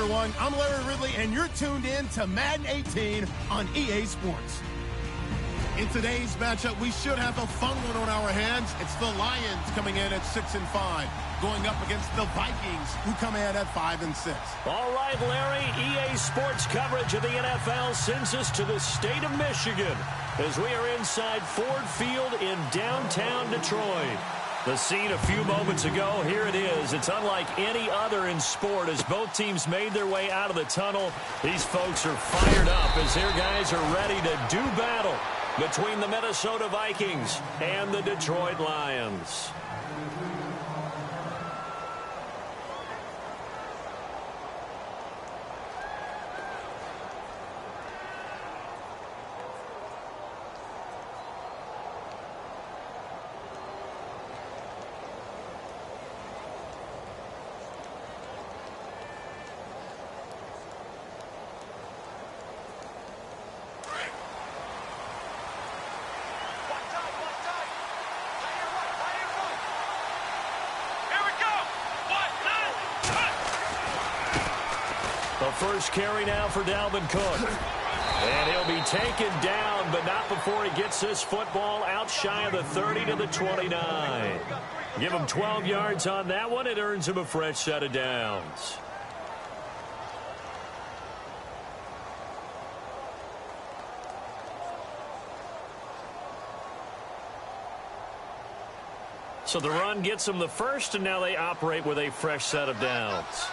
everyone. I'm Larry Ridley, and you're tuned in to Madden 18 on EA Sports. In today's matchup, we should have a fun one on our hands. It's the Lions coming in at 6-5, going up against the Vikings, who come in at 5-6. All right, Larry, EA Sports coverage of the NFL sends us to the state of Michigan as we are inside Ford Field in downtown Detroit. The scene a few moments ago, here it is. It's unlike any other in sport as both teams made their way out of the tunnel. These folks are fired up as their guys are ready to do battle between the Minnesota Vikings and the Detroit Lions. The first carry now for Dalvin Cook. And he'll be taken down, but not before he gets this football out shy of the 30 to the 29. Give him 12 yards on that one. It earns him a fresh set of downs. So the run gets them the first, and now they operate with a fresh set of downs.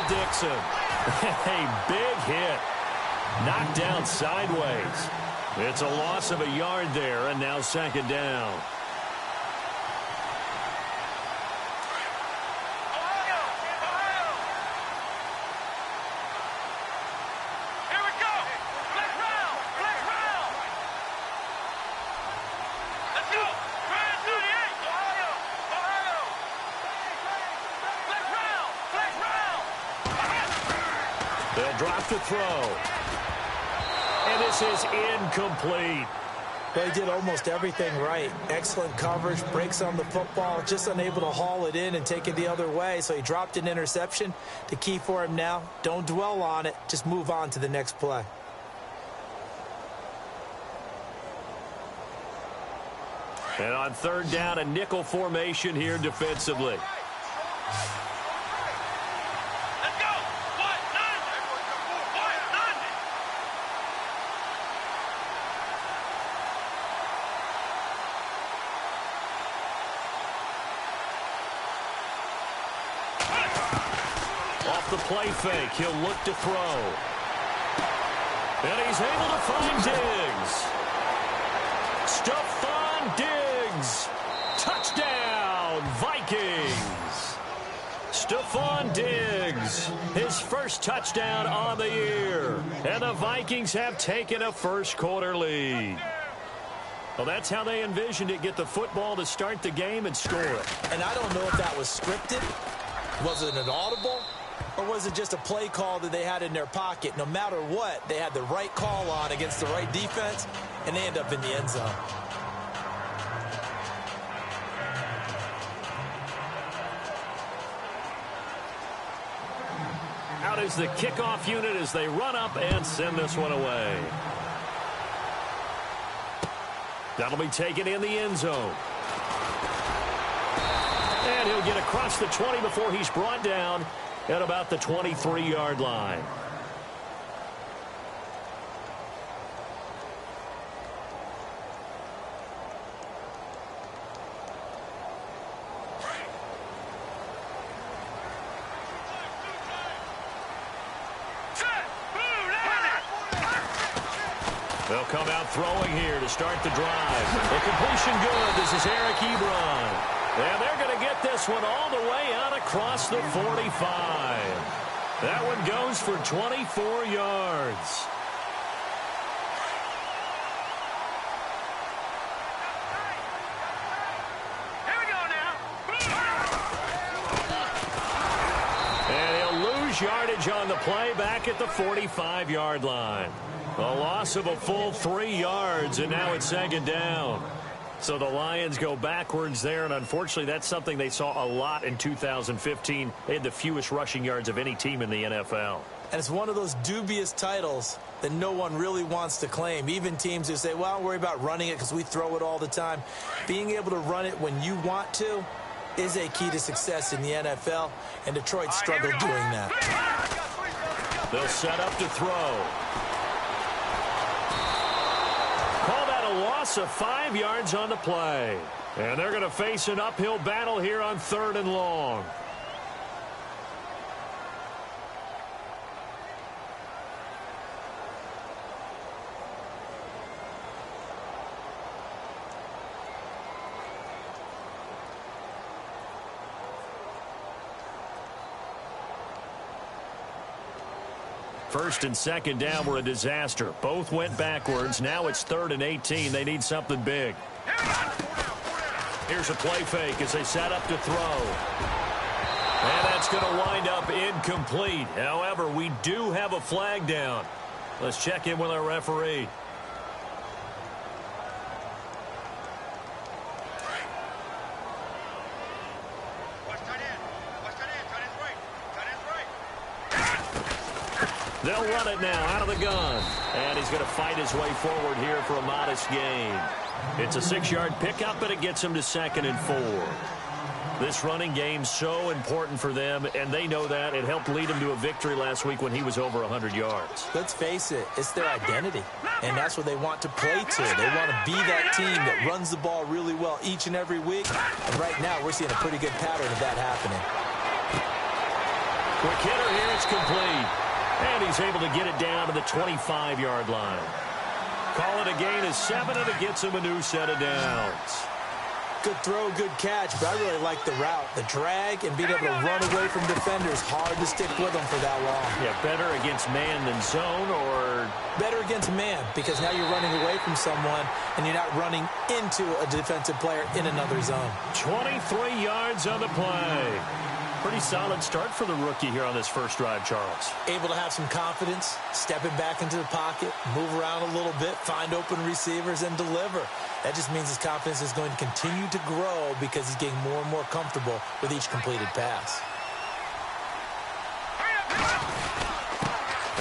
Dixon. A big hit. Knocked down sideways. It's a loss of a yard there, and now second down. Drop to throw. And this is incomplete. They did almost everything right. Excellent coverage, breaks on the football, just unable to haul it in and take it the other way. So he dropped an interception. The key for him now, don't dwell on it. Just move on to the next play. And on third down, a nickel formation here defensively. The play fake. He'll look to throw. And he's able to find Diggs. Stephon Diggs. Touchdown, Vikings. Stephon Diggs. His first touchdown on the year. And the Vikings have taken a first quarter lead. Well, that's how they envisioned it. Get the football to start the game and score it. And I don't know if that was scripted. Was it an audible? Or was it just a play call that they had in their pocket? No matter what, they had the right call on against the right defense, and they end up in the end zone. Out is the kickoff unit as they run up and send this one away. That'll be taken in the end zone. And he'll get across the 20 before he's brought down at about the 23-yard line. They'll come out throwing here to start the drive. The completion good. This is Eric Ebron. And they're going to get this one all the way out across the 45. That one goes for 24 yards. Here we go now. And he'll lose yardage on the play back at the 45-yard line. A loss of a full 3 yards, and now it's second down. So the Lions go backwards there, and unfortunately that's something they saw a lot in 2015. They had the fewest rushing yards of any team in the NFL. And it's one of those dubious titles that no one really wants to claim. Even teams who say, well, don't worry about running it because we throw it all the time. Being able to run it when you want to is a key to success in the NFL, and Detroit struggled doing that. They'll set up to throw. Call that a loss of 5 yards on the play. And they're going to face an uphill battle here on 3rd and long. First and second down were a disaster. Both went backwards. Now it's 3rd and 18. They need something big. Here's a play fake as they set up to throw. And that's going to wind up incomplete. However, we do have a flag down. Let's check in with our referee. They'll run it now out of the gun. And he's going to fight his way forward here for a modest gain. It's a 6-yard pickup, and it gets him to 2nd and 4. This running game's so important for them, and they know that. It helped lead him to a victory last week when he was over 100 yards. Let's face it, it's their identity, and that's what they want to play to. They want to be that team that runs the ball really well each and every week, and right now we're seeing a pretty good pattern of that happening. Quick hitter here, it's complete. And he's able to get it down to the 25-yard line. Call it a gain of 7, and it gets him a new set of downs. Good throw, good catch, but I really like the route. The drag and being able to run away from defenders, hard to stick with them for that long. Yeah, better against man than zone, or? Better against man, because now you're running away from someone, and you're not running into a defensive player in another zone. 23 yards on the play. Pretty solid start for the rookie here on this first drive, Charles. Able to have some confidence, stepping back into the pocket, move around a little bit, find open receivers, and deliver. That just means his confidence is going to continue to grow because he's getting more and more comfortable with each completed pass.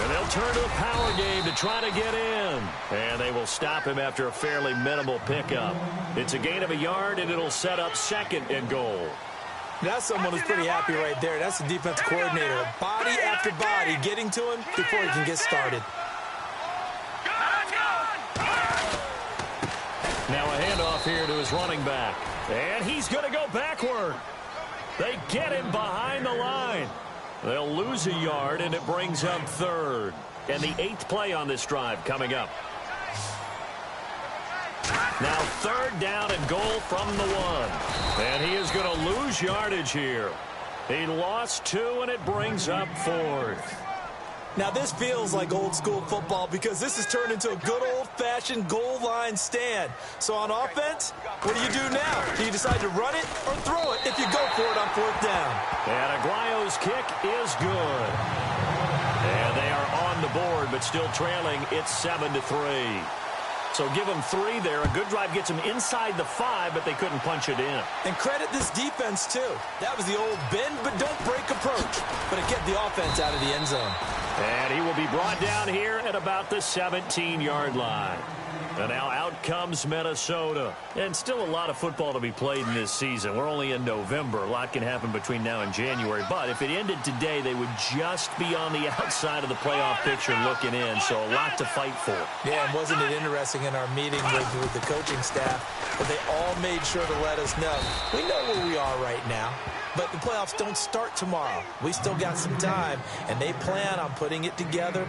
And they'll turn to a power game to try to get in. And they will stop him after a fairly minimal pickup. It's a gain of a yard, and it'll set up 2nd and goal. That's someone who's pretty happy right there. That's the defensive coordinator. Body after body getting to him before he can get started. Now a handoff here to his running back. And he's going to go backward. They get him behind the line. They'll lose a yard, and it brings up 3rd. And the 8th play on this drive coming up. Now 3rd down and goal from the 1. And he is going to lose yardage here. He lost 2, and it brings up 4th. Now this feels like old school football because this has turned into a good old-fashioned goal line stand. So on offense, what do you do now? Do you decide to run it or throw it if you go for it on 4th down? And Aguayo's kick is good. And they are on the board, but still trailing. It's 7-3. So give them 3 there. A good drive gets them inside the 5, but they couldn't punch it in. And credit this defense, too. That was the old bend but don't break approach. But it kept the offense out of the end zone. And he will be brought down here at about the 17-yard line. And now out comes Minnesota. And still a lot of football to be played in this season. We're only in November. A lot can happen between now and January. But if it ended today, they would just be on the outside of the playoff picture looking in. So a lot to fight for. Yeah, and wasn't it interesting in our meeting with the coaching staff that they all made sure to let us know. We know where we are right now. But the playoffs don't start tomorrow. We still got some time, and they plan on putting it together,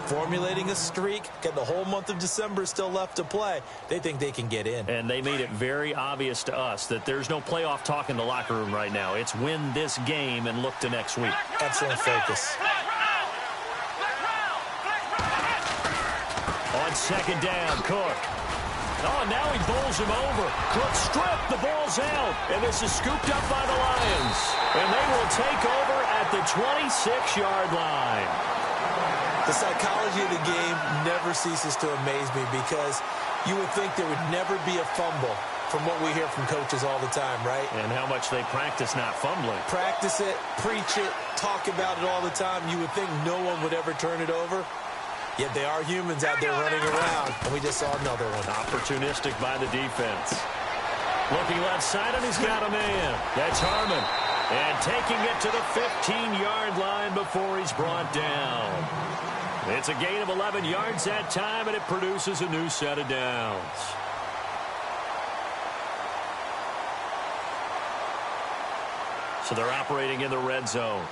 formulating a streak, getting the whole month of December still left to play. They think they can get in. And they made it very obvious to us that there's no playoff talk in the locker room right now. It's win this game and look to next week. Excellent focus. On 2nd down, Cook. Oh, and now he bowls him over. Cook stripped, the ball's out, and this is scooped up by the Lions. And they will take over at the 26-yard line. The psychology of the game never ceases to amaze me because you would think there would never be a fumble from what we hear from coaches all the time, right? And how much they practice not fumbling. Practice it, preach it, talk about it all the time. You would think no one would ever turn it over. Yet they are humans out there running around, and we just saw another one. Opportunistic by the defense. Looking left side, and he's got a man. That's Harmon. And taking it to the 15-yard line before he's brought down. It's a gain of 11 yards that time, and it produces a new set of downs. So they're operating in the red zone.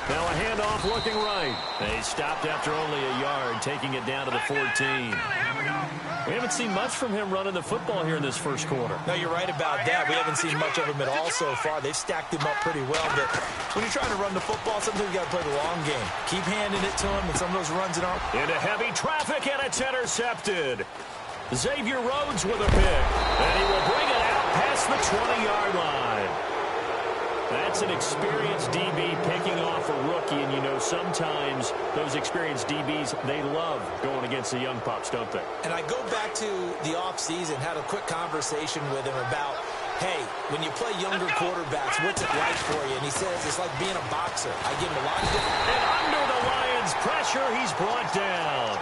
Now a handoff looking right. They stopped after only a yard, taking it down to the 14. We haven't seen much from him running the football here in this first quarter. No, you're right about that. We haven't seen much of him at all so far. They've stacked him up pretty well, but when you're trying to run the football, sometimes you got to play the long game. Keep handing it to him, and some of those runs aren't. Into heavy traffic, and it's intercepted. Xavier Rhodes with a pick, and he will bring it out past the 20-yard line. That's an experienced DB picking off a rookie, and you know sometimes those experienced DBs, they love going against the young pups, don't they? And I go back to the offseason, had a quick conversation with him about, hey, when you play younger quarterbacks, what's it like for you? And he says it's like being a boxer. I give him a lot of different... And under the Lions' pressure, he's brought down.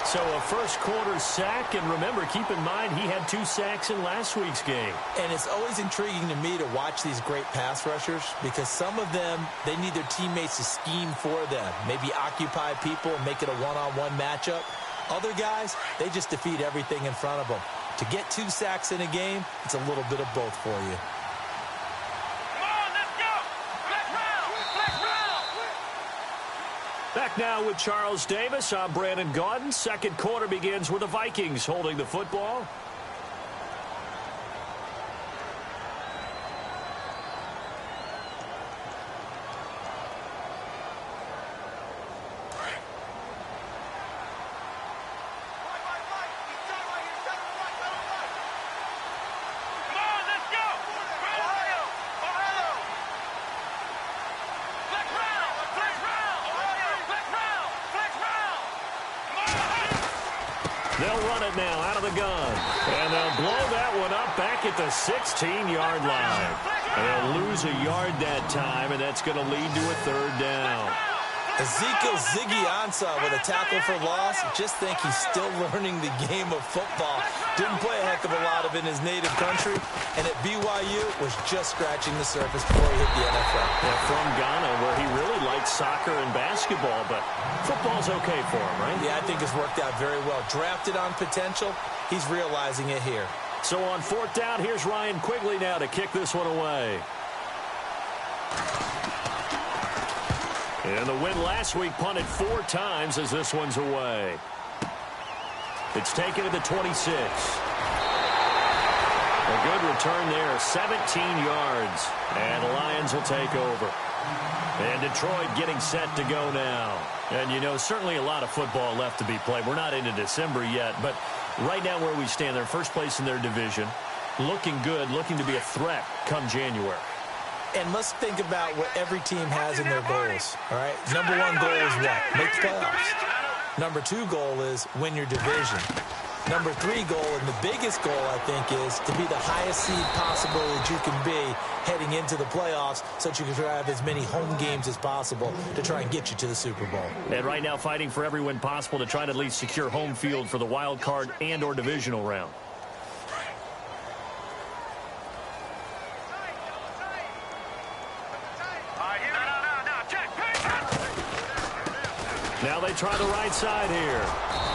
So a first-quarter sack, and remember, keep in mind, he had 2 sacks in last week's game. And it's always intriguing to me to watch these great pass rushers because some of them, they need their teammates to scheme for them, maybe occupy people and make it a one-on-one matchup. Other guys, they just defeat everything in front of them. To get 2 sacks in a game, it's a little bit of both for you. Back now with Charles Davis. I'm Brandon Gaudin. Second quarter begins with the Vikings holding the football. They'll run it now out of the gun. And they'll blow that one up back at the 16-yard line. They'll lose a yard that time, and that's going to lead to a third down. Ezekiel Ziggy Ansah with a tackle for loss. Just think he's still learning the game of football. Didn't play a heck of a lot of it in his native country. And at BYU, was just scratching the surface before he hit the NFL. Yeah, from Ghana, where he really likes soccer and basketball, but football's okay for him, right? Yeah, I think it's worked out very well. Drafted on potential, he's realizing it here. So on fourth down, here's Ryan Quigley now to kick this one away. And the win last week punted 4 times as this one's away. It's taken to the 26. A good return there, 17 yards. And the Lions will take over. And Detroit getting set to go now. And, you know, certainly a lot of football left to be played. We're not into December yet, but right now where we stand, they're first place in their division. Looking good, looking to be a threat come January. And let's think about what every team has in their goals, all right? Number 1 goal is what? Make the playoffs. Number 2 goal is win your division. Number 3 goal, and the biggest goal, I think, is to be the highest seed possible that you can be heading into the playoffs so that you can have as many home games as possible to try and get you to the Super Bowl. And right now fighting for every win possible to try to at least secure home field for the wild card and or divisional round. Now they try the right side here.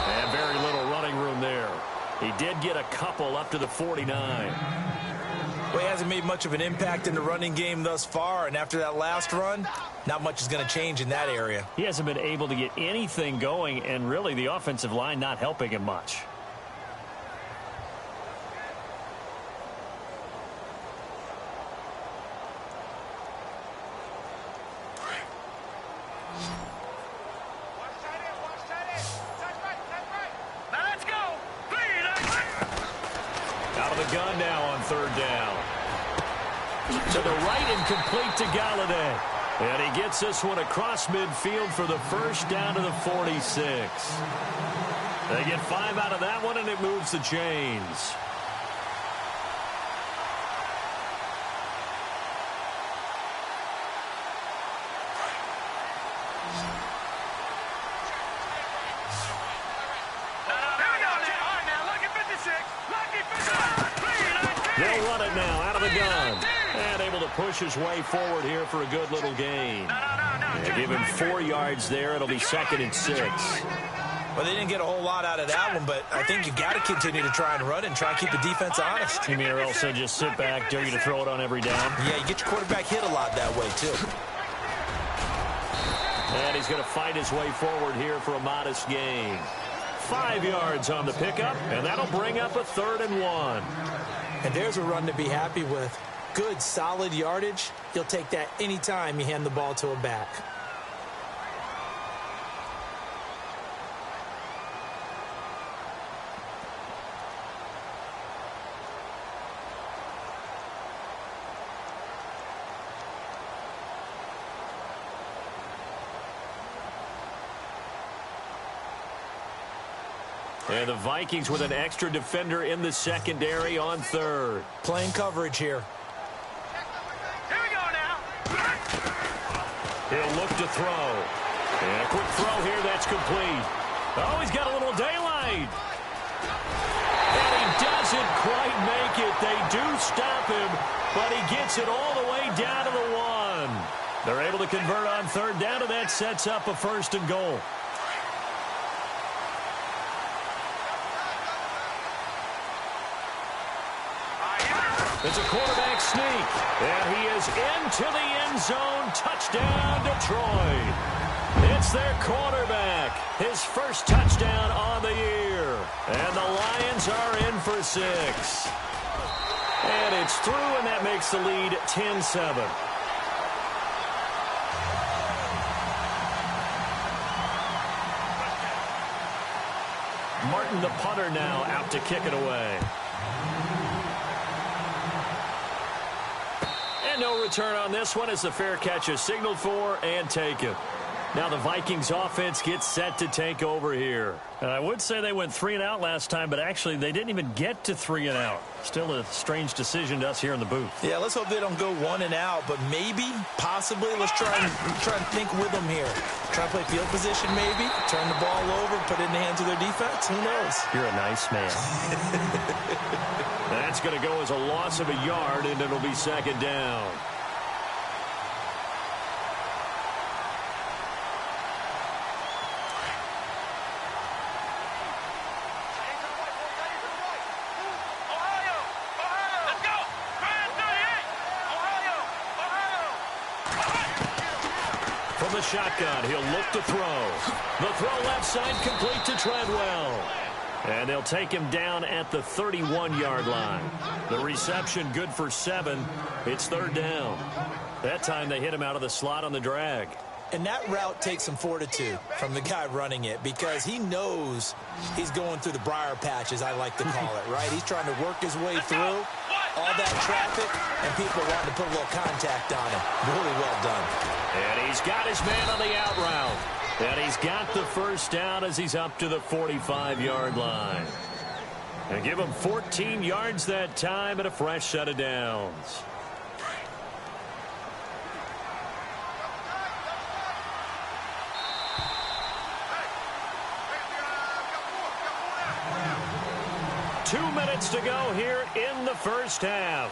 And very little running room there. He did get a couple up to the 49. Well, he hasn't made much of an impact in the running game thus far, and after that last run, not much is going to change in that area. He hasn't been able to get anything going, and really the offensive line not helping him much. To the right and complete to Galladay. And he gets this one across midfield for the first down to the 46. They get 5 out of that one, and it moves the chains. They'll run it now out of the gun. And able to push his way forward here for a good little gain. They give him 4 yards there. It'll be 2nd and 6. Well, they didn't get a whole lot out of that one, but I think you got to continue to try and run it and try and keep the defense honest. You mean also just sit back, dare you to throw it on every down? Yeah, you get your quarterback hit a lot that way, too. And he's going to fight his way forward here for a modest gain. 5 yards on the pickup, and that'll bring up a 3rd and 1. And there's a run to be happy with. Good, solid yardage. You'll take that anytime you hand the ball to a back. And the Vikings with an extra defender in the secondary on 3rd. Playing coverage here. Here we go now. He'll look to throw. And a quick throw here, that's complete. Oh, he's got a little daylight. And he doesn't quite make it. They do stop him, but he gets it all the way down to the 1. They're able to convert on 3rd down, and that sets up a 1st and goal. It's a quarterback sneak, and he is into the end zone. Touchdown, Detroit. It's their quarterback, his first touchdown on the year. And the Lions are in for 6. And it's through, and that makes the lead 10-7. Martin, the punter, now out to kick it away. No return on this one as the fair catch is signaled for and taken. Now the Vikings offense gets set to take over here. And I would say they went 3 and out last time, but actually they didn't even get to 3 and out. Still a strange decision to us here in the booth. Yeah, let's hope they don't go 1 and out, but maybe, possibly, let's try and think with them here. Try to play field position maybe, turn the ball over, put it in the hands of their defense. Who knows? You're a nice man. That's going to go as a loss of a yard, and it'll be 2nd down. From the shotgun, he'll look to throw. The throw left side complete to Treadwell. And they'll take him down at the 31-yard line. The reception good for 7. It's 3rd down. That time they hit him out of the slot on the drag. And that route takes some fortitude from the guy running it because he knows he's going through the briar patch, as I like to call it, right? He's trying to work his way through all that traffic and people wanting to put a little contact on him. Really well done. And he's got his man on the out route. And he's got the 1st down as he's up to the 45-yard line. And give him 14 yards that time and a fresh set of downs. Two minutes to go here in the first half.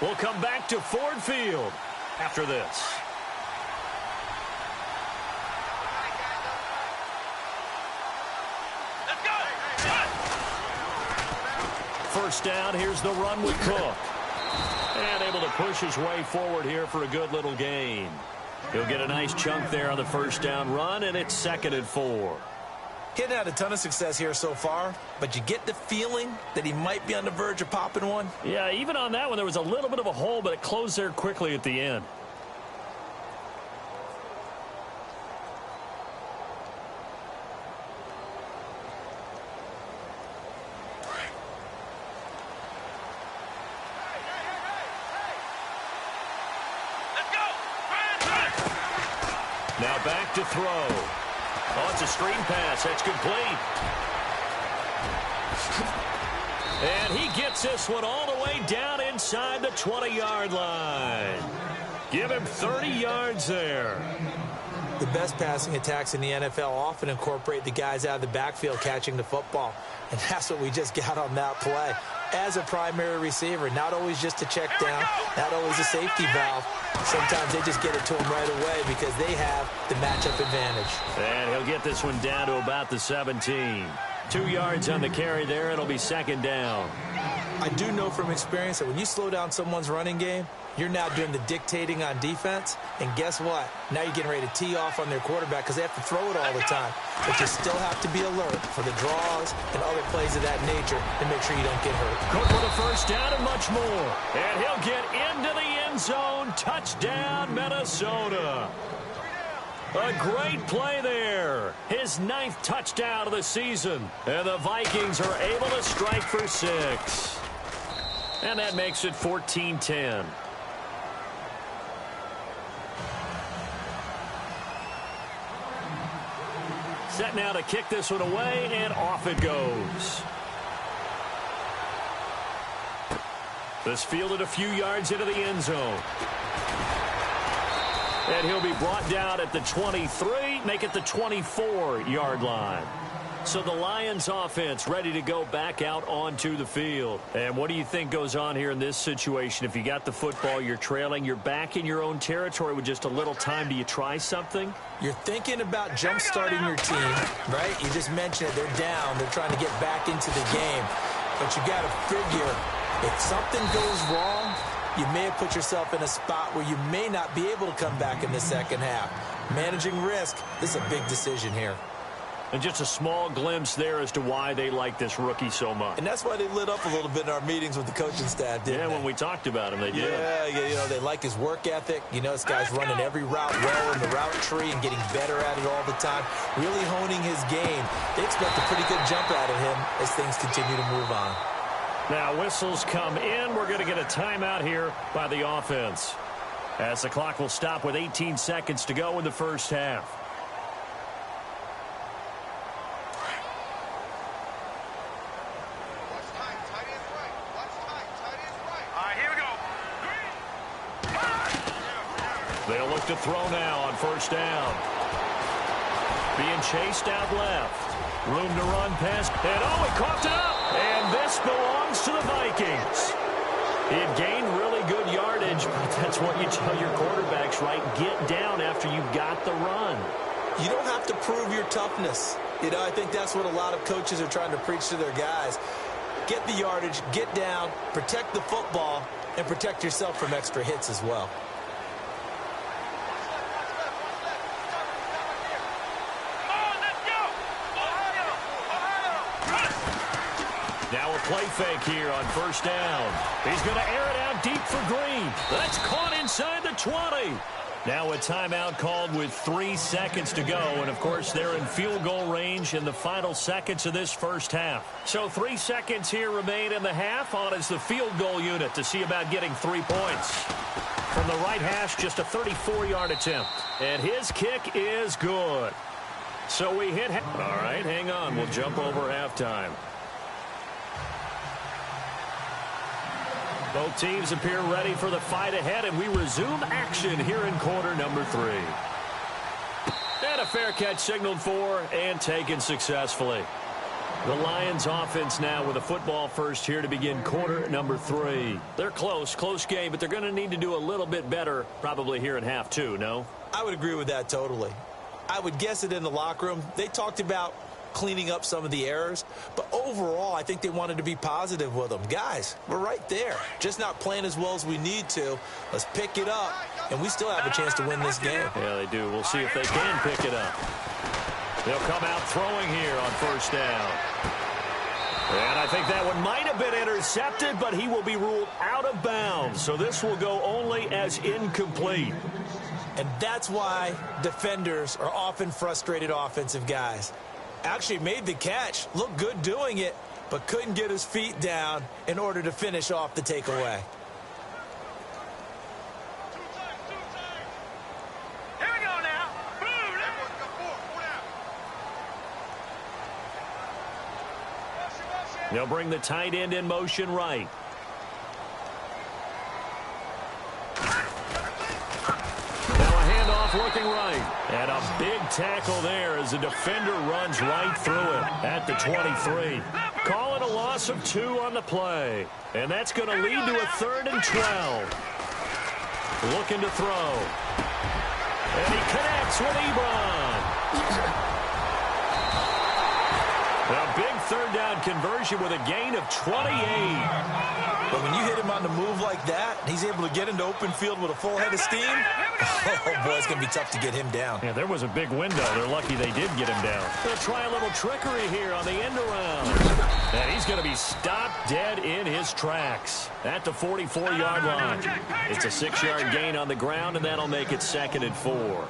We'll come back to Ford Field after this. First down, here's the run with Cook. And able to push his way forward here for a good little gain. He'll get a nice chunk there on the first down run, and it's 2nd and 4. He hadn't had a ton of success here so far, but you get the feeling that he might be on the verge of popping one. Yeah, even on that one, there was a little bit of a hole, but it closed there quickly at the end. Now back to throw. Oh, it's a screen pass. That's complete. And he gets this one all the way down inside the 20-yard line. Give him 30 yards there. The best passing attacks in the NFL often incorporate the guys out of the backfield catching the football. And that's what we just got on that play. As a primary receiver, not always just a check down, not always a safety valve. Sometimes they just get it to him right away because they have the matchup advantage. And he'll get this one down to about the 17. 2 yards on the carry there. It'll be second down. I do know from experience that when you slow down someone's running game, you're now doing the dictating on defense. And guess what? Now you're getting ready to tee off on their quarterback because they have to throw it all the time. But you still have to be alert for the draws and other plays of that nature to make sure you don't get hurt. Cook with a first down and much more. And he'll get into the end zone. Touchdown, Minnesota. A great play there. His 9th touchdown of the season. And the Vikings are able to strike for 6. And that makes it 14-10. Set now to kick this one away, and off it goes. This fielded a few yards into the end zone. And he'll be brought down at the 23, make it the 24-yard line. So the Lions offense ready to go back out onto the field. And what do you think goes on here in this situation? If you got the football, you're trailing, you're back in your own territory with just a little time. Do you try something? You're thinking about jump-starting your team, right? You just mentioned it. They're down. They're trying to get back into the game. But you got to figure if something goes wrong, you may have put yourself in a spot where you may not be able to come back in the second half. Managing risk, this is a big decision here. And just a small glimpse there as to why they like this rookie so much. And that's why they lit up a little bit in our meetings with the coaching staff, didn't they? When we talked about him, they did. Yeah, you know, they like his work ethic. You know, this guy's running every route well in the route tree and getting better at it all the time, really honing his game. They expect a pretty good jump out of him as things continue to move on. Now whistles come in. We're going to get a timeout here by the offense, as the clock will stop with 18 seconds to go in the first half. They'll look to throw now on first down. Being chased out left. Room to run past. And oh, he coughed it up. And this belongs to the Vikings. He had gained really good yardage, but that's what you tell your quarterbacks, right? Get down after you've got the run. You don't have to prove your toughness. You know, I think that's what a lot of coaches are trying to preach to their guys. Get the yardage, get down, protect the football, and protect yourself from extra hits as well. Now a play fake here on first down. He's going to air it out deep for Green. That's caught inside the 20. Now a timeout called with 3 seconds to go. And, of course, they're in field goal range in the final seconds of this first half. So 3 seconds here remain in the half. On is the field goal unit to see about getting 3 points. From the right hash, just a 34-yard attempt. And his kick is good. So we hit. All right, hang on. We'll jump over halftime. Both teams appear ready for the fight ahead, and we resume action here in quarter number 3. And a fair catch signaled for and taken successfully. The Lions offense now with a football first here to begin quarter number 3. They're close game, but they're going to need to do a little bit better probably here in half 2, no? I would agree with that totally. I would guess it in the locker room. They talked about cleaning up some of the errors, but overall I think they wanted to be positive with them. Guys, we're right there, just not playing as well as we need to. Let's pick it up, and we still have a chance to win this game. Yeah, they do. We'll see if they can pick it up. They'll come out throwing here on first down. And I think that one might have been intercepted, but he will be ruled out of bounds, so this will go only as incomplete. And that's why defenders are often frustrated offensive guys. Actually made the catch, looked good doing it, but couldn't get his feet down in order to finish off the takeaway. Here we go now. They'll bring the tight end in motion right. Now a handoff looking right. And a big tackle there as the defender runs right through it at the 23. Call it a loss of 2 on the play. And that's going to lead to a 3rd and 12. Looking to throw. And he connects with Ebron. A big 3rd down conversion with a gain of 28. But when you hit him on the move like that, he's able to get into open field with a full head of steam. Oh, boy, it's going to be tough to get him down. Yeah, there was a big window. They're lucky they did get him down. They'll try a little trickery here on the end around. And he's going to be stopped dead in his tracks at the 44-yard line. It's a 6-yard gain on the ground, and that'll make it 2nd and 4.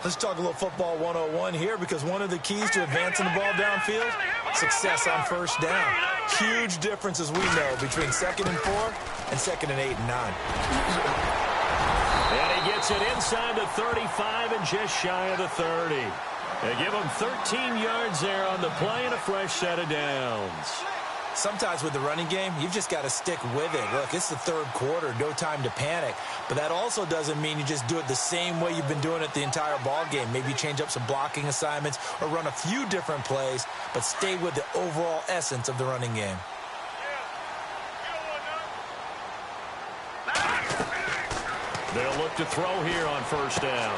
Let's talk a little football 101 here, because one of the keys to advancing the ball downfield, success on 1st down. Huge difference, as we know, between 2nd and 4 and 2nd and 8 and 9. And he gets it inside the 35 and just shy of the 30. They give him 13 yards there on the play and a fresh set of downs. Sometimes with the running game, you've just got to stick with it. Look, it's the 3rd quarter, no time to panic. But that also doesn't mean you just do it the same way you've been doing it the entire ball game. Maybe change up some blocking assignments or run a few different plays, but stay with the overall essence of the running game. They'll look to throw here on 1st down.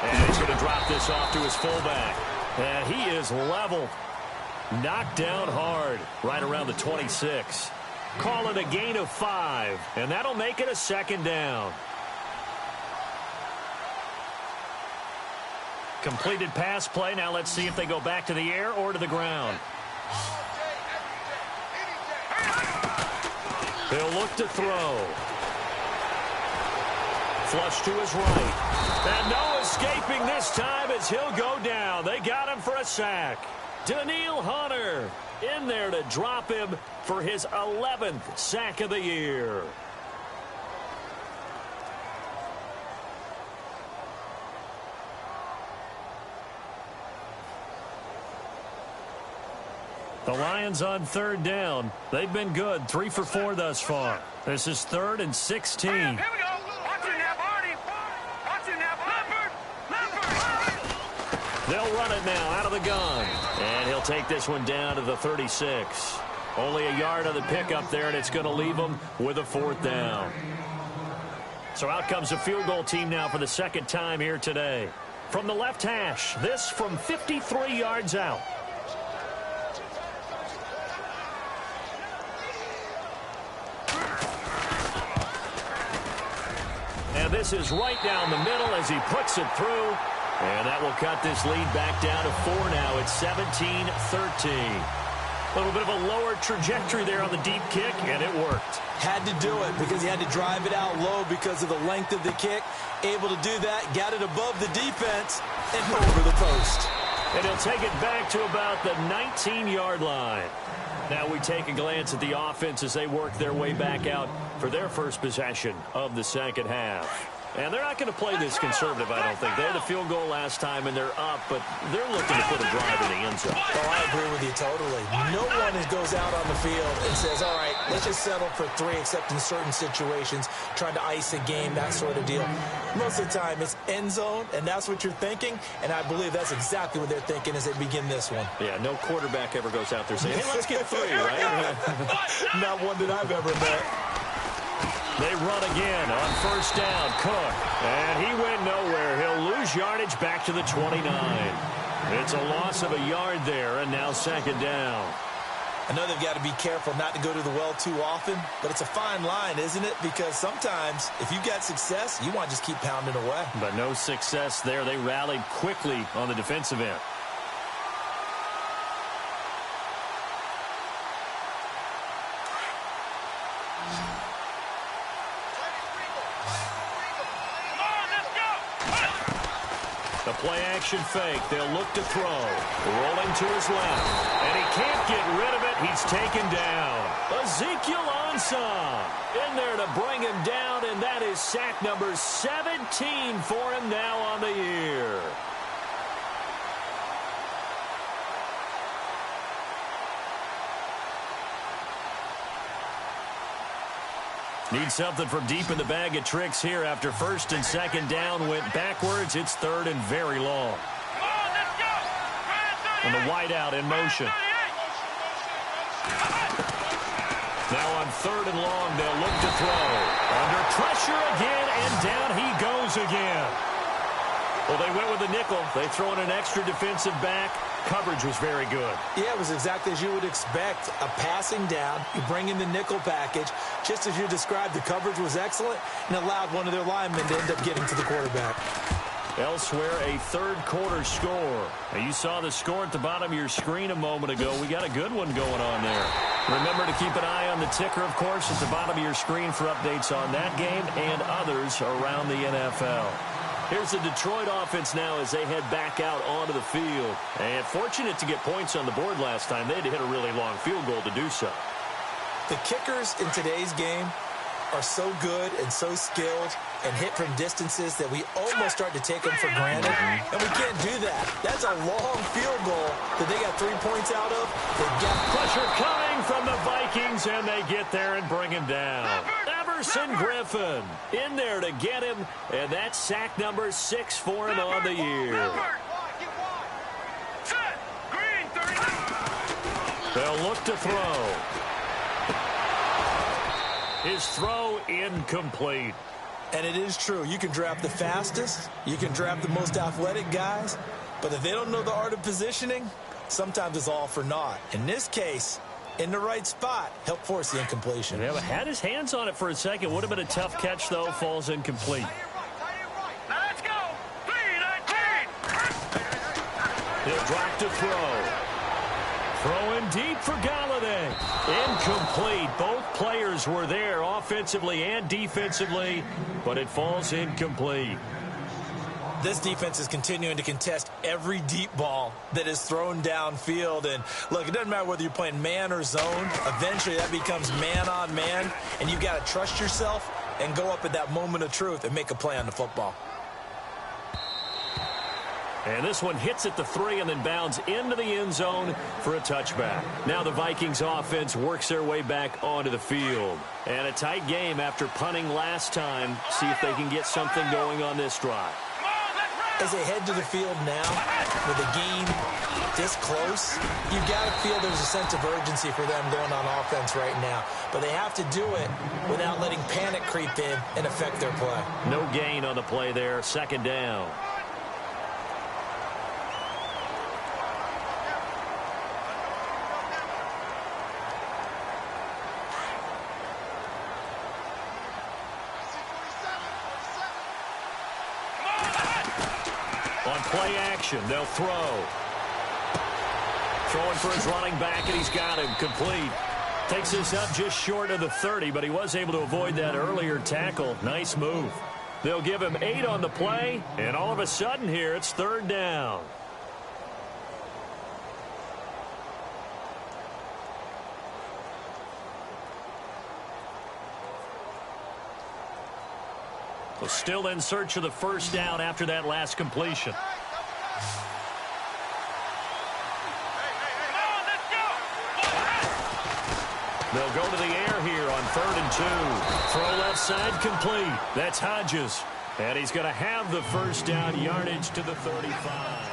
And he's going to drop this off to his fullback. And he is leveled. Knocked down hard right around the 26. Call it a gain of 5, and that'll make it a 2nd down. Completed pass play. Now let's see if they go back to the air or to the ground. They'll look to throw. Flush to his right. And no escaping this time as he'll go down. They got him for a sack. Daniil Hunter in there to drop him for his 11th sack of the year. The Lions on 3rd down. They've been good, 3 for 4 thus far. This is 3rd and 16. Here we go. Watch him now, Barney. Watch him now, Leopard. They'll run it now out of the gun. And he'll take this one down to the 36. Only a yard on the pickup there, and it's going to leave them with a 4th down. So out comes the field goal team now for the 2nd time here today. From the left hash, this from 53 yards out. And this is right down the middle as he puts it through. And that will cut this lead back down to 4 now. It's 17-13. A little bit of a lower trajectory there on the deep kick, and it worked. Had to do it because he had to drive it out low because of the length of the kick. Able to do that, got it above the defense, and over the post. And he'll take it back to about the 19-yard line. Now we take a glance at the offense as they work their way back out for their first possession of the 2nd half. And they're not going to play this conservative, I don't think. They had a field goal last time, and they're up, but they're looking to put a drive in the end zone. Oh, I agree with you totally. No one goes out on the field and says, all right, let's just settle for 3, except in certain situations, trying to ice a game, that sort of deal. Most of the time, it's end zone, and that's what you're thinking, and I believe that's exactly what they're thinking as they begin this one. Yeah, no quarterback ever goes out there saying, hey, let's get 3, right? Not one that I've ever met. They run again on 1st down. Cook. And he went nowhere. He'll lose yardage back to the 29. It's a loss of a yard there, and now 2nd down. I know they've got to be careful not to go to the well too often, but it's a fine line, isn't it? Because sometimes, if you got success, you want to just keep pounding away. But no success there. They rallied quickly on the defensive end. The play-action fake. They'll look to throw. Rolling to his left. And he can't get rid of it. He's taken down. Ezekiel Ansah in there to bring him down, and that is sack number 17 for him now on the year. Need something from deep in the bag of tricks here after first and second down went backwards. It's third and very long. And the wideout in motion. Now on third and long, they'll look to throw. Under pressure again, and down he goes again. Well, they went with the nickel. They throw in an extra defensive back. Coverage was very good. Yeah, it was exactly as you would expect. A passing down, you bring in the nickel package. Just as you described, the coverage was excellent and allowed one of their linemen to end up getting to the quarterback. Elsewhere, a third quarter score. Now, you saw the score at the bottom of your screen a moment ago. We got a good one going on there. Remember to keep an eye on the ticker, of course, at the bottom of your screen for updates on that game and others around the NFL. Here's the Detroit offense now as they head back out onto the field. And fortunate to get points on the board last time. They had to hit a really long field goal to do so. The kickers in today's game are so good and so skilled and hit from distances that we almost start to take them for granted. And we can't do that. That's a long field goal that they got 3 points out of. They've got pressure coming from the Vikings, and they get there and bring him down. Everson Griffin in there to get him, and that's sack number 6 for him on the year. They'll look to throw. His throw incomplete. And it is true. You can draft the fastest. You can draft the most athletic guys. But if they don't know the art of positioning, sometimes it's all for naught. In this case, in the right spot, help force the incompletion. Yeah, but had his hands on it for a second. Would have been a tough catch, though. Falls incomplete. Now let's go. 3-19. He'll drop to throw. Throwing deep for Galladay. Incomplete. Both players were there offensively and defensively, but it falls incomplete. This defense is continuing to contest every deep ball that is thrown downfield. And, look, it doesn't matter whether you're playing man or zone. Eventually that becomes man on man, and you've got to trust yourself and go up at that moment of truth and make a play on the football. And this one hits at the 3 and then bounds into the end zone for a touchback. Now the Vikings offense works their way back onto the field. And a tight game after punting last time. See if they can get something going on this drive. As they head to the field now, with the game this close, you've got to feel there's a sense of urgency for them going on offense right now. But they have to do it without letting panic creep in and affect their play. No gain on the play there. Second down. On play action, they'll throw. Throwing for his running back, and he's got him complete. Takes this up just short of the 30, but he was able to avoid that earlier tackle. Nice move. They'll give him 8 on the play, and all of a sudden here, it's third down. So still in search of the first down after that last completion. They'll go to the air here on 3rd and 2. Throw left side complete. That's Hodges. And he's going to have the first down, yardage to the 35.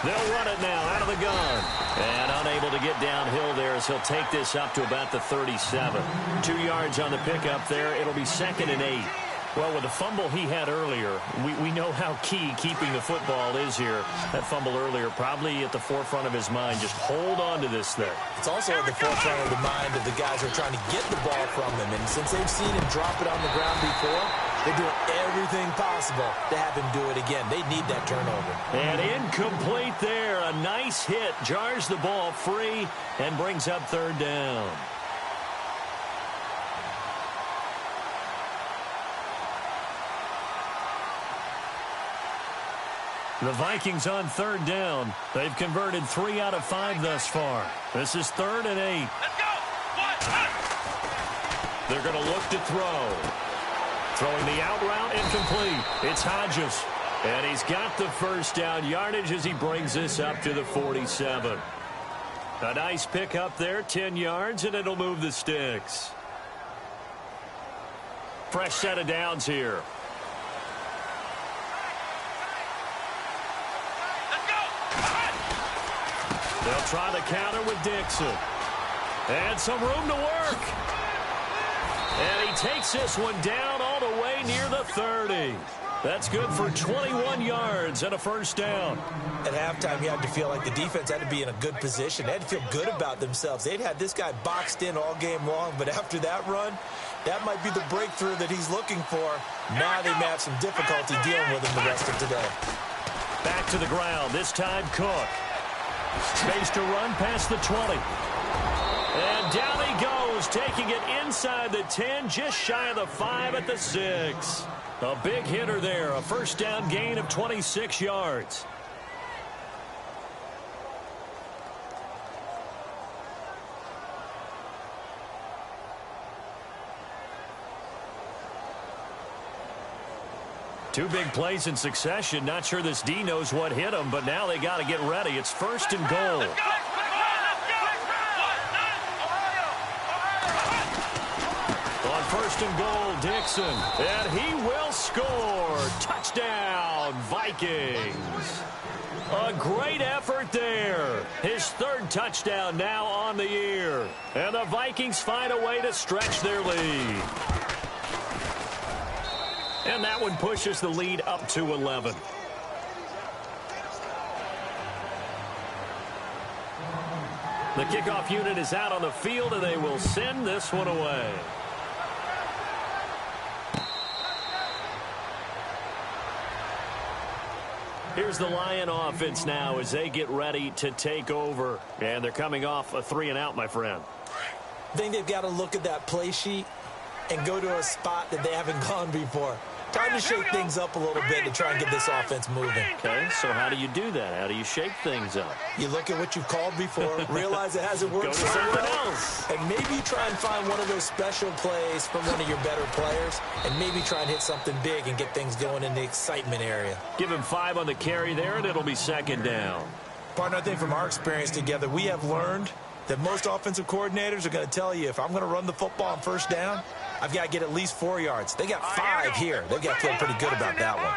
They'll run it now out of the gun. And unable to get downhill there as he'll take this up to about the 37. 2 yards on the pickup there. It'll be 2nd and 8. Well, with the fumble he had earlier, we know how key keeping the football is here. That fumble earlier probably at the forefront of his mind. Just hold on to this thing. It's also at the forefront of the mind of the guys who are trying to get the ball from him. And since they've seen him drop it on the ground before, they're doing everything possible to have him do it again. They need that turnover. And incomplete there. A nice hit. Jars the ball free and brings up 3rd down. The Vikings on third down. They've converted 3 out of 5 thus far. This is 3rd and 8. Let's go. They're going to look to throw. Throwing the out route incomplete. It's Hodges. And he's got the first down yardage as he brings this up to the 47. A nice pick up there, 10 yards, and it'll move the sticks. Fresh set of downs here. They'll try the counter with Dixon. And some room to work. And he takes this one down all the way near the 30. That's good for 21 yards and a first down. At halftime, you had to feel like the defense had to be in a good position. They had to feel good about themselves. They'd had this guy boxed in all game long, but after that run, that might be the breakthrough that he's looking for. Now they may have some difficulty dealing with him the rest of today. Back to the ground, this time Cook. Space to run past the 20. And down he goes, taking it inside the 10, just shy of the 5 at the 6. A big hitter there, a first down gain of 26 yards. Two big plays in succession. Not sure this D knows what hit him, but now they got to get ready. It's 1st and goal. On 1st and goal, Dixon. And he will score. Touchdown, Vikings. A great effort there. His 3rd touchdown now on the year. And the Vikings find a way to stretch their lead. And that one pushes the lead up to 11. The kickoff unit is out on the field, and they will send this one away. Here's the Lion offense now as they get ready to take over. And they're coming off a 3-and-out, my friend. I think they've got to look at that play sheet and go to a spot that they haven't gone before. Time to shake things up a little bit to try and get this offense moving. Okay, so how do you do that? How do you shake things up? You look at what you've called before, realize it hasn't worked Go to so something well, else. and maybe try and find one of those special plays from one of your better players, and maybe try and hit something big and get things going in the excitement area. Give him 5 on the carry there, and it'll be 2nd down. Partner, I think from our experience together, we have learned that most offensive coordinators are going to tell you, if I'm going to run the football on 1st down, I've got to get at least 4 yards. They got 5 here. They've got to feel pretty good about that one.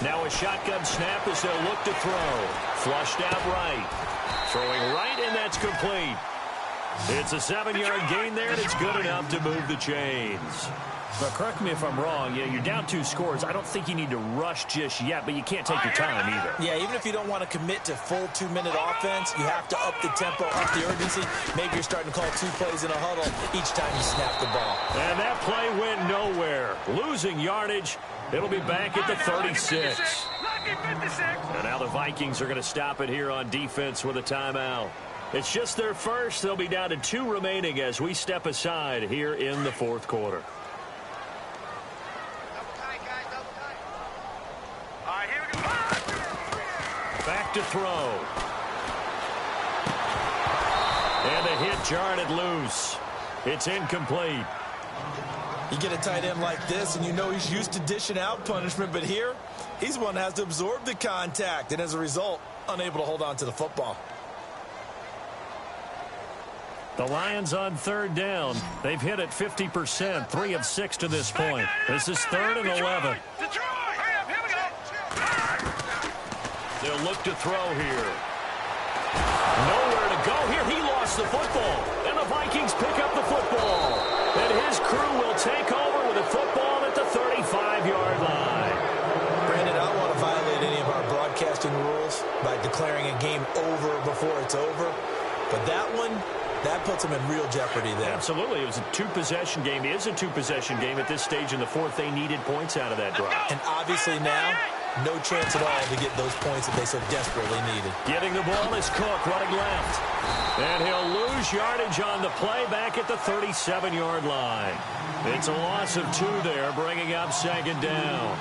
Now a shotgun snap as they'll look to throw. Flushed out right. Throwing right, and that's complete. It's a 7-yard gain there, and it's good enough to move the chains. Now, correct me if I'm wrong. You're down 2 scores. I don't think you need to rush just yet, but you can't take your time either. Yeah, even if you don't want to commit to full 2-minute offense, you have to up the tempo, up the urgency. Maybe you're starting to call 2 plays in a huddle each time you snap the ball. And that play went nowhere. Losing yardage. It'll be back at the 36. And now the Vikings are going to stop it here on defense with a timeout. It's just their first. They'll be down to 2 remaining as we step aside here in the 4th quarter. Back to throw. And a hit jarred it loose. It's incomplete. You get a tight end like this, and you know he's used to dishing out punishment, but here, he's the one that has to absorb the contact, and as a result, unable to hold on to the football. The Lions on 3rd down. They've hit it 50%, 3 of 6 to this point. This is 3rd and 11. They'll look to throw here. Nowhere to go here. He lost the football. And the Vikings pick up the football. And his crew will take over with the football at the 35-yard line. Brandon, I don't want to violate any of our broadcasting rules by declaring a game over before it's over. But that one, that puts them in real jeopardy there. Absolutely. It was a 2-possession game. It is a 2-possession game at this stage in the 4th. They needed points out of that drive. And obviously now, no chance at all to get those points that they so desperately needed. Getting the ball is Cook running left. And he'll lose lose yardage on the play back at the 37-yard line. It's a loss of 2 there, bringing up second down.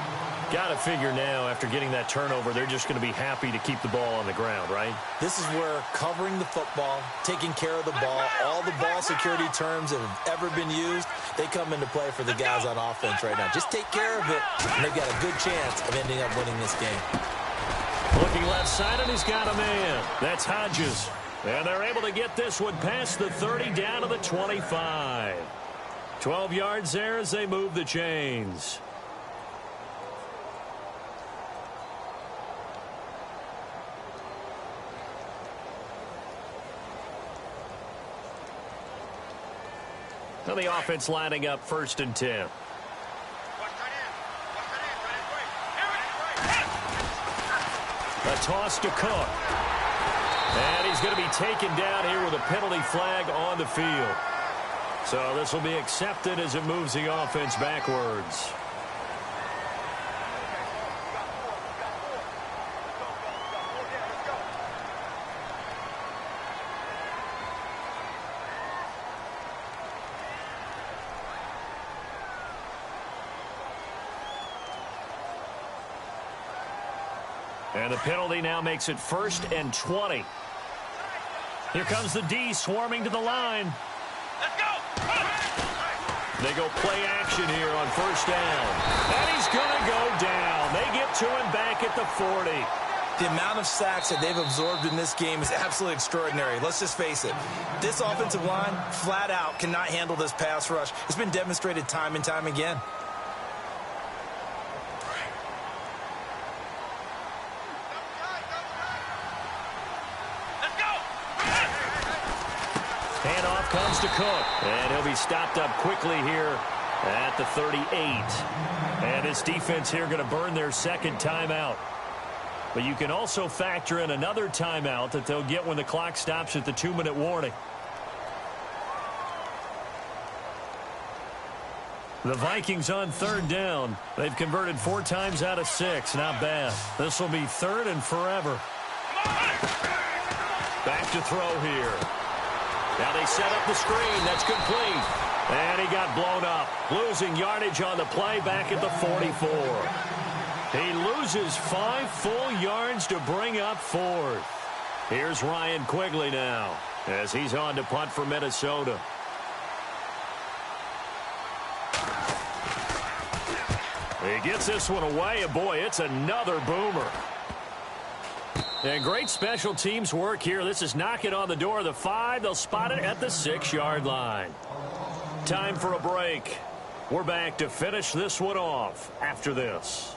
Got to figure now, after getting that turnover, they're just going to be happy to keep the ball on the ground, right? This is where covering the football, taking care of the ball, all the ball security terms that have ever been used, they come into play for the guys on offense right now. Just take care of it, and they've got a good chance of ending up winning this game. Looking left side, and he's got a man. That's Hodges. And they're able to get this one past the 30 down to the 25. 12 yards there as they move the chains. Now the offense lining up 1st and 10. A toss to Cook. And he's going to be taken down here with a penalty flag on the field. So this will be accepted as it moves the offense backwards. And the penalty now makes it 1st and 20. Here comes the D swarming to the line. Let's go. They go play action here on 1st down. And he's going to go down. They get to him back at the 40. The amount of sacks that they've absorbed in this game is absolutely extraordinary. Let's just face it. This offensive line, flat out, cannot handle this pass rush. It's been demonstrated time and time again. Handoff comes to Cook. And he'll be stopped up quickly here at the 38. And this defense here going to burn their 2nd timeout. But you can also factor in another timeout that they'll get when the clock stops at the 2-minute warning. The Vikings on 3rd down. They've converted 4 times out of 6. Not bad. This will be 3rd and forever. Back to throw here. Now they set up the screen. That's complete. And he got blown up. Losing yardage on the play back at the 44. He loses 5 full yards to bring up 4th. Here's Ryan Quigley now as he's on to punt for Minnesota. He gets this one away, and boy, it's another boomer. And great special teams work here. This is knocking on the door of the 5. They'll spot it at the 6-yard line. Time for a break. We're back to finish this one off after this.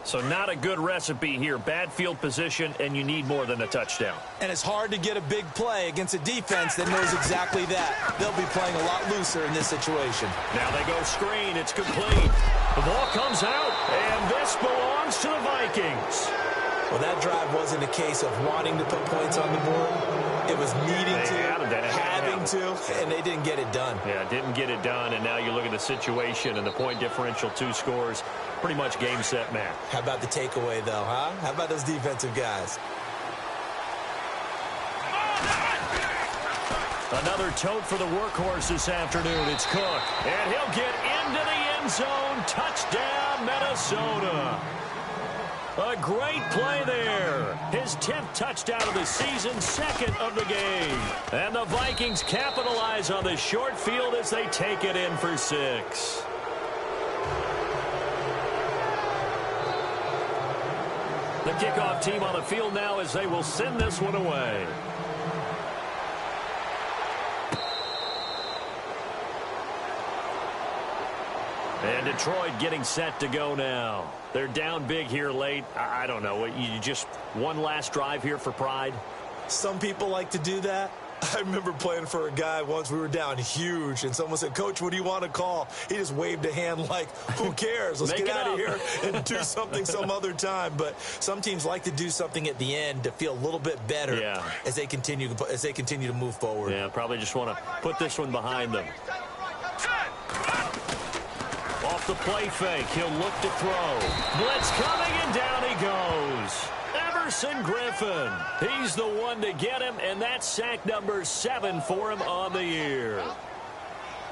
So not a good recipe here. Bad field position, and you need more than a touchdown. And it's hard to get a big play against a defense that knows exactly that. They'll be playing a lot looser in this situation. Now they go screen. It's complete. The ball comes out, and this belongs to the Vikings. Well, that drive wasn't a case of wanting to put points on the board. It was needing to, having to, and they didn't get it done. Yeah, didn't get it done, and now you look at the situation and the point differential, 2 scores, pretty much game, set, match. How about the takeaway, though, huh? How about those defensive guys? Another tote for the workhorse this afternoon. It's Cook, and he'll get into the end zone. Touchdown, Minnesota. A great play there. His 10th touchdown of the season, 2nd of the game. And the Vikings capitalize on the short field as they take it in for 6. The kickoff team on the field now as they will send this one away. And Detroit getting set to go now. They're down big here late. I don't know. You just one last drive here for pride? Some people like to do that. I remember playing for a guy once. We were down huge, and someone said, "Coach, what do you want to call?" He just waved a hand like, who cares? Let's get out of here and do something some other time. But some teams like to do something at the end to feel a little bit better as they continue to move forward. Yeah, probably just want to put this one behind them. Off the play fake, he'll look to throw. Blitz coming, and And down he goes. Everson Griffin. He's the one to get him, and that's sack number 7 for him on the year.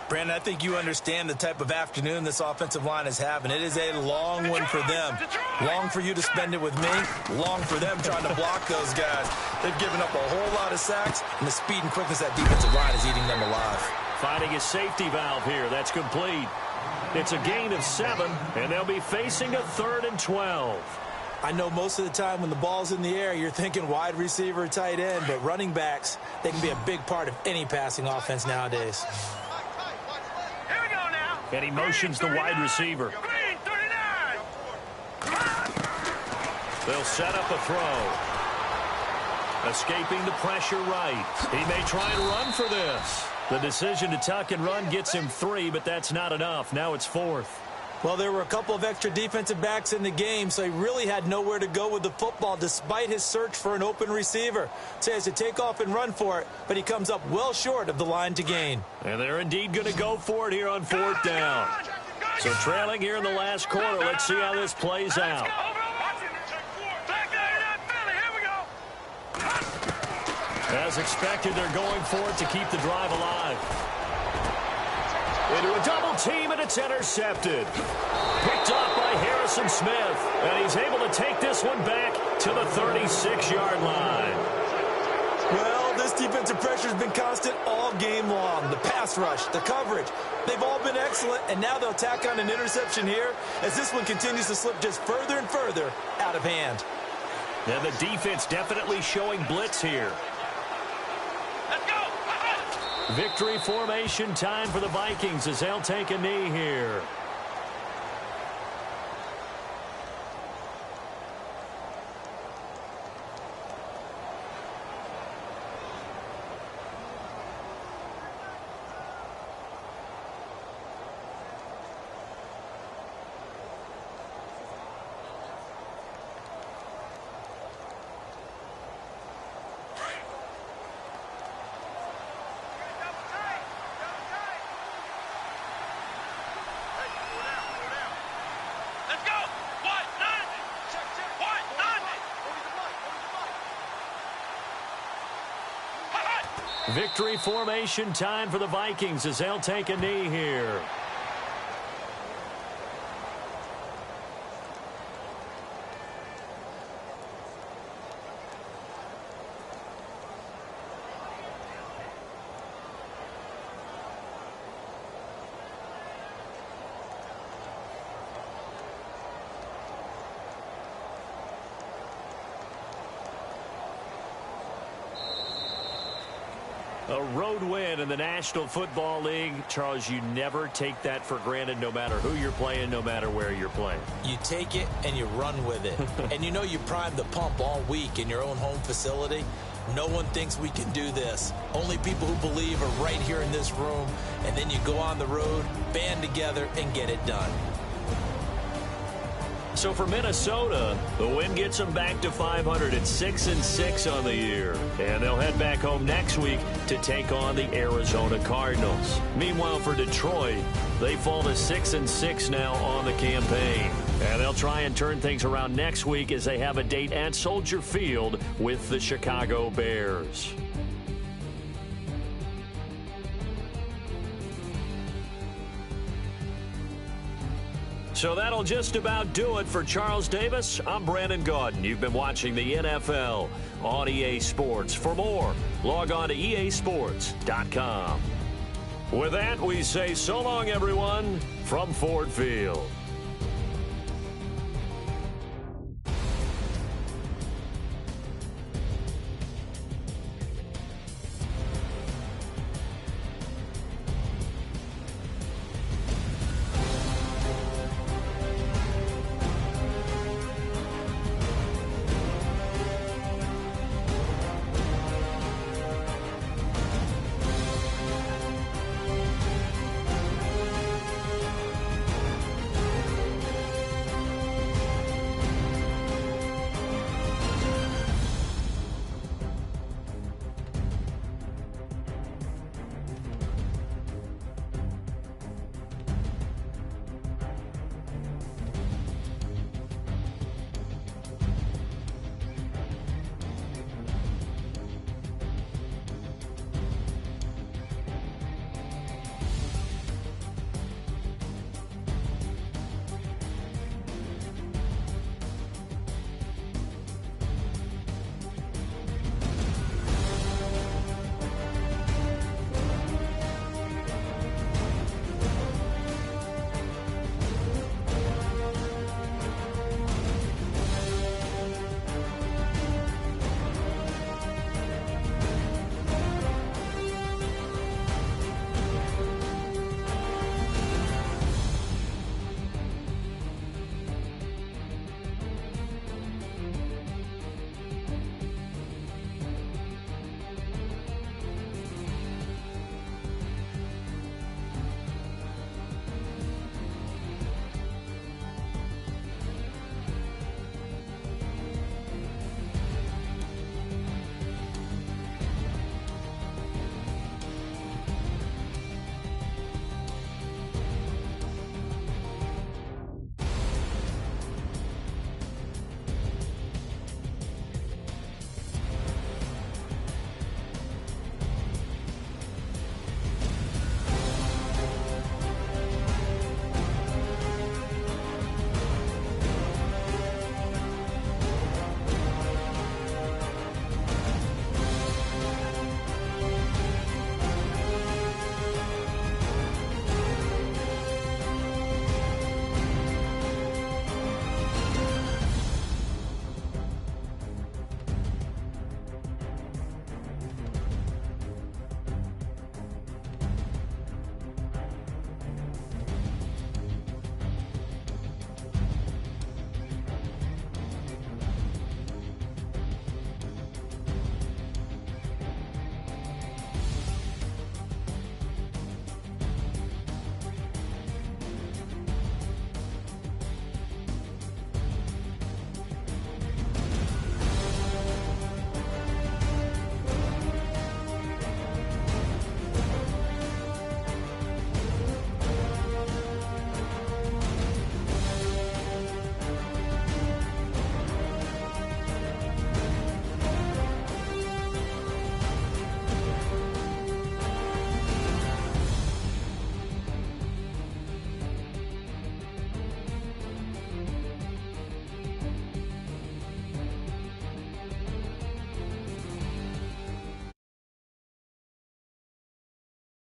Brandon, I think you understand the type of afternoon this offensive line is having. It is a long one for them. Long for you to spend it with me. Long for them trying to block those guys. They've given up a whole lot of sacks, and the speed and quickness of that defensive line is eating them alive. Finding a safety valve here. That's complete. It's a gain of 7, and they'll be facing a 3rd and 12. I know most of the time when the ball's in the air, you're thinking wide receiver, tight end, but running backs, they can be a big part of any passing offense nowadays. Here we go now. And he motions the wide receiver. Green, 39. They'll set up a throw. Escaping the pressure right. He may try and run for this. The decision to tuck and run gets him 3, but that's not enough. Now it's 4th. Well, there were a couple of extra defensive backs in the game, so he really had nowhere to go with the football despite his search for an open receiver. So he has to take off and run for it, but he comes up well short of the line to gain. And they're indeed going to go for it here on 4th down. So trailing here in the last quarter, let's see how this plays out. As expected, they're going for it to keep the drive alive. Into a double team, and it's intercepted. Picked up by Harrison Smith, and he's able to take this one back to the 36-yard line. Well, this defensive pressure has been constant all game long. The pass rush, the coverage, they've all been excellent, and now they'll tack on an interception here as this one continues to slip just further and further out of hand. And the defense definitely showing blitz here. Victory formation time for the Vikings as they'll take a knee here. Victory formation time for the Vikings as they'll take a knee here. A road win in the National Football League. Charles, you never take that for granted no matter who you're playing, no matter where you're playing. You take it and you run with it. And you know you primed the pump all week in your own home facility. No one thinks we can do this. Only people who believe are right here in this room. And then you go on the road, band together, and get it done. So for Minnesota, the win gets them back to 500 at 6-6 on the year. And they'll head back home next week to take on the Arizona Cardinals. Meanwhile, for Detroit, they fall to 6-6 now on the campaign. And they'll try and turn things around next week as they have a date at Soldier Field with the Chicago Bears. So that'll just about do it for Charles Davis. I'm Brandon Gaudin. You've been watching the NFL on EA Sports. For more, log on to easports.com. With that, we say so long, everyone, from Ford Field.